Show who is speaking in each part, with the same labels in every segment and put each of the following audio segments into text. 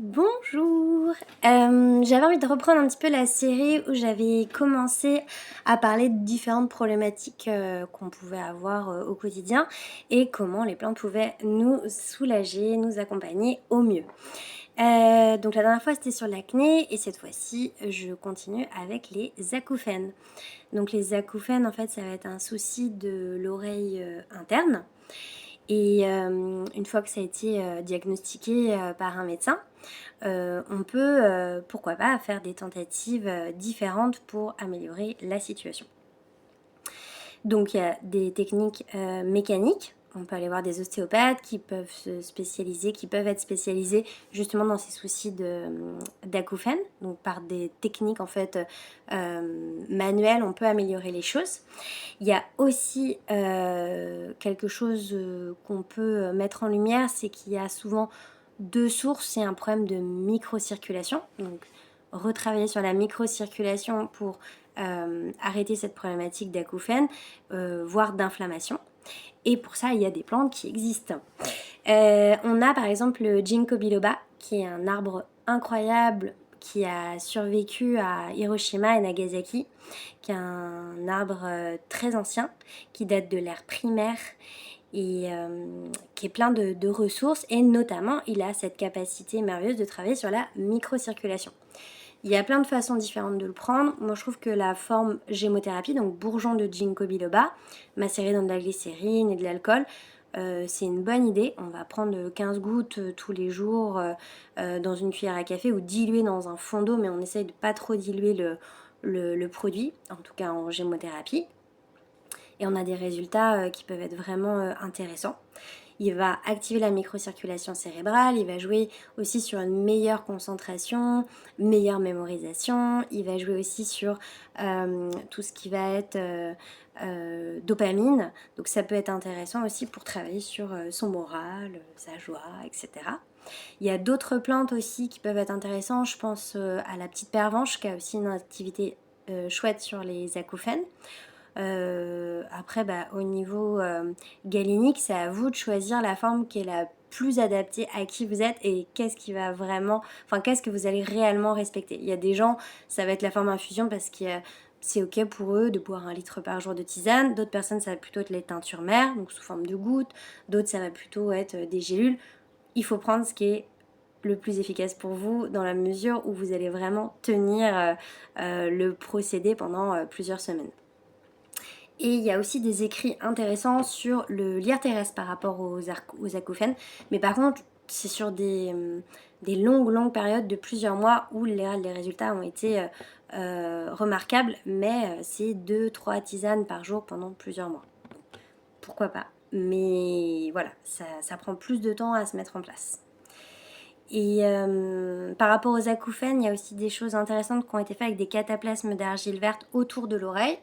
Speaker 1: Bonjour. J'avais envie de reprendre un petit peu la série où j'avais commencé à parler de différentes problématiques qu'on pouvait avoir au quotidien et comment les plantes pouvaient nous soulager, nous accompagner au mieux. Donc la dernière fois c'était sur l'acné et cette fois-ci je continue avec les acouphènes. Donc les acouphènes en fait ça va être un souci de l'oreille interne. Et une fois que ça a été diagnostiqué par un médecin, on peut, pourquoi pas, faire des tentatives différentes pour améliorer la situation. Donc il y a des techniques mécaniques. On peut aller voir des ostéopathes qui peuvent se spécialiser, qui peuvent être spécialisés justement dans ces soucis d'acouphènes. Donc par des techniques en fait manuelles, on peut améliorer les choses. Il y a aussi quelque chose qu'on peut mettre en lumière, c'est qu'il y a souvent deux sources. C'est un problème de microcirculation. Donc retravailler sur la microcirculation pour arrêter cette problématique d'acouphènes, voire d'inflammation. Et pour ça, il y a des plantes qui existent. On a par exemple le Ginkgo biloba, qui est un arbre incroyable qui a survécu à Hiroshima et Nagasaki, qui est un arbre très ancien, qui date de l'ère primaire et qui est plein de ressources, et notamment il a cette capacité merveilleuse de travailler sur la microcirculation. Il y a plein de façons différentes de le prendre. Moi, je trouve que la forme gémothérapie, donc bourgeon de ginkgo biloba, macéré dans de la glycérine et de l'alcool, c'est une bonne idée. On va prendre 15 gouttes tous les jours dans une cuillère à café ou diluer dans un fond d'eau, mais on essaye de pas trop diluer le produit, en tout cas en gémothérapie. Et on a des résultats qui peuvent être vraiment intéressants. Il va activer la microcirculation cérébrale, il va jouer aussi sur une meilleure concentration, meilleure mémorisation, il va jouer aussi sur tout ce qui va être dopamine, donc ça peut être intéressant aussi pour travailler sur son moral, sa joie, etc. Il y a d'autres plantes aussi qui peuvent être intéressantes, je pense à la petite pervenche qui a aussi une activité chouette sur les acouphènes. Après, au niveau galénique, c'est à vous de choisir la forme qui est la plus adaptée à qui vous êtes et qu'est-ce qui va vraiment, enfin qu'est-ce que vous allez réellement respecter. Il y a des gens, ça va être la forme infusion parce que c'est ok pour eux de boire 1 litre par jour de tisane. D'autres personnes, ça va plutôt être les teintures mères, donc sous forme de gouttes. D'autres, ça va plutôt être des gélules. Il faut prendre ce qui est le plus efficace pour vous dans la mesure où vous allez vraiment tenir le procédé pendant plusieurs semaines. Et il y a aussi des écrits intéressants sur le lierre terrestre par rapport aux acouphènes. Mais par contre, c'est sur des longues périodes de plusieurs mois où les résultats ont été remarquables. Mais c'est 2-3 tisanes par jour pendant plusieurs mois. Pourquoi pas? Mais voilà, ça prend plus de temps à se mettre en place. Et par rapport aux acouphènes, il y a aussi des choses intéressantes qui ont été faites avec des cataplasmes d'argile verte autour de l'oreille.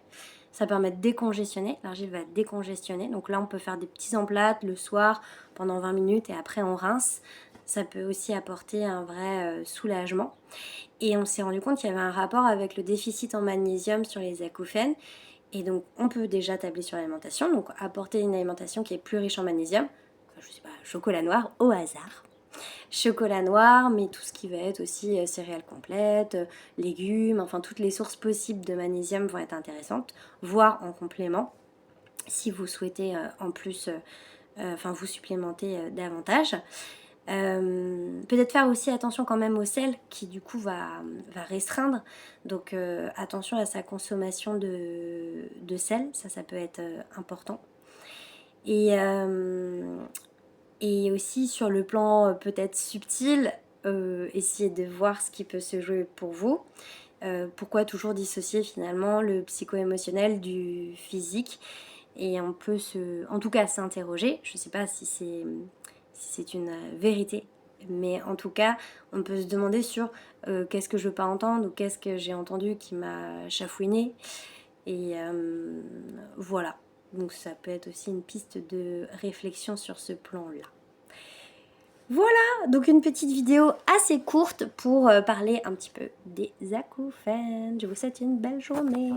Speaker 1: Ça permet de décongestionner, l'argile va décongestionner. Donc là, on peut faire des petits emplâtres le soir pendant 20 minutes et après on rince. Ça peut aussi apporter un vrai soulagement. Et on s'est rendu compte qu'il y avait un rapport avec le déficit en magnésium sur les acouphènes. Et donc, on peut déjà tabler sur l'alimentation. Donc, apporter une alimentation qui est plus riche en magnésium. Je sais pas, chocolat noir au hasard. Chocolat noir, mais tout ce qui va être aussi céréales complètes, légumes, enfin toutes les sources possibles de magnésium vont être intéressantes, voire en complément, si vous souhaitez en plus vous supplémenter davantage. Peut-être faire aussi attention quand même au sel qui du coup va restreindre, donc attention à sa consommation de sel, ça peut être important. Et aussi sur le plan peut-être subtil, essayer de voir ce qui peut se jouer pour vous. Pourquoi toujours dissocier finalement le psycho-émotionnel du physique? Et on peut en tout cas s'interroger, je ne sais pas si c'est une vérité, mais en tout cas on peut se demander sur qu'est-ce que je veux pas entendre ou qu'est-ce que j'ai entendu qui m'a chafouiné. Et voilà, donc ça peut être aussi une piste de réflexion sur ce plan-là. Voilà, donc une petite vidéo assez courte pour parler un petit peu des acouphènes. Je vous souhaite une belle journée.